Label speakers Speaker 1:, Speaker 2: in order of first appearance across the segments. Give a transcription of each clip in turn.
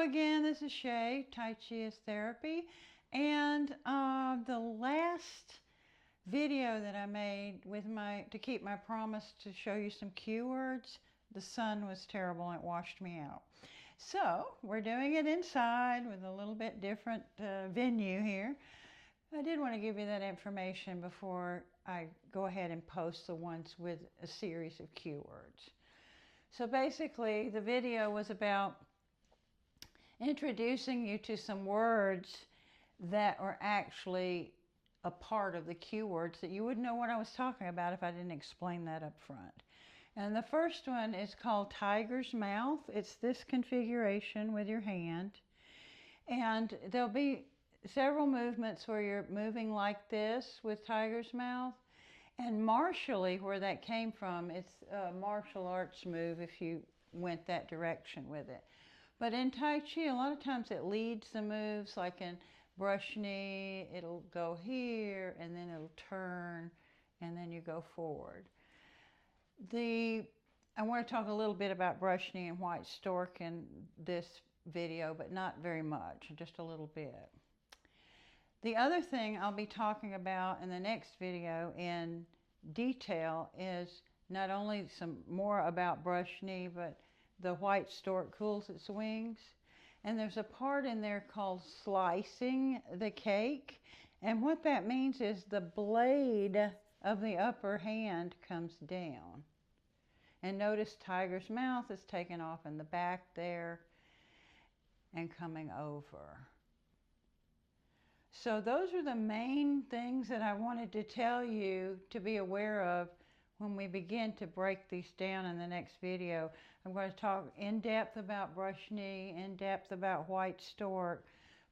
Speaker 1: again, this is Shay, Tai Chi is Therapy, and the last video that I made with to keep my promise to show you some cue words, the sun was terrible and it washed me out. So we're doing it inside with a little bit different venue here. I did want to give you that information before I go ahead and post the ones with a series of cue words. So basically the video was about introducing you to some words that are actually a part of the cue words that you wouldn't know what I was talking about if I didn't explain that up front. And the first one is called tiger's mouth. It's this configuration with your hand. And there'll be several movements where you're moving like this with tiger's mouth. And martially, where that came from, it's a martial arts move if you went that direction with it. But in Tai Chi, a lot of times it leads the moves, like in brush knee, it'll go here, and then it'll turn, and then you go forward. I want to talk a little bit about brush knee and white stork in this video, but not very much, just a little bit. The other thing I'll be talking about in the next video in detail is not only some more about brush knee, but the white stork cools its wings. And there's a part in there called slicing the cake. And what that means is the blade of the upper hand comes down. And notice tiger's mouth is taken off in the back there and coming over. So those are the main things that I wanted to tell you to be aware of when we begin to break these down in the next video. I'm going to talk in depth about brush knee, in depth about white stork.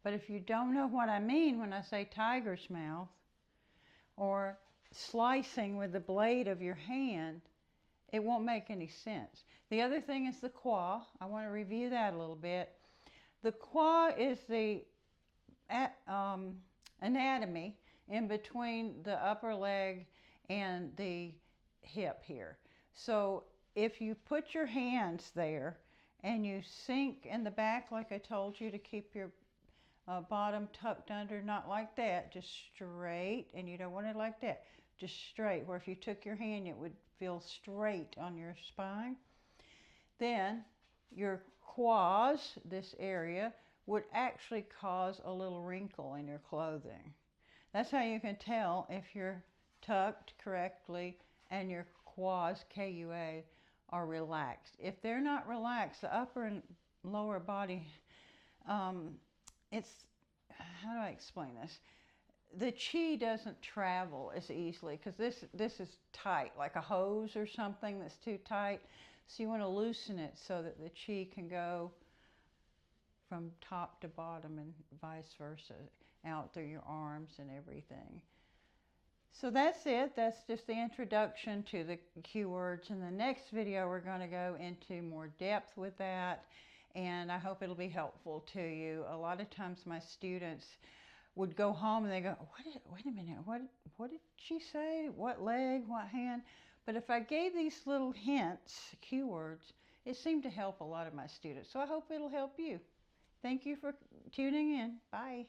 Speaker 1: But if you don't know what I mean when I say tiger's mouth or slicing with the blade of your hand, it won't make any sense. The other thing is the qua. I want to review that a little bit. The qua is the anatomy in between the upper leg and the hip here. So if you put your hands there and you sink in the back like I told you to keep your bottom tucked under, not like that, just straight, and you don't want it like that, just straight, where if you took your hand it would feel straight on your spine. Then your quads, this area, would actually cause a little wrinkle in your clothing. That's how you can tell if you're tucked correctly and your quads, K-U-A, are relaxed. If they're not relaxed, the upper and lower body, it's, how do I explain this? The chi doesn't travel as easily because this is tight, like a hose or something that's too tight. So you want to loosen it so that the chi can go from top to bottom and vice versa, out through your arms and everything. So that's it. That's just the introduction to the cue words. In the next video, we're going to go into more depth with that, and I hope it'll be helpful to you. A lot of times my students would go home and they go, wait a minute, what did she say? What leg, what hand? But if I gave these little hints, cue words, it seemed to help a lot of my students. So I hope it'll help you. Thank you for tuning in. Bye.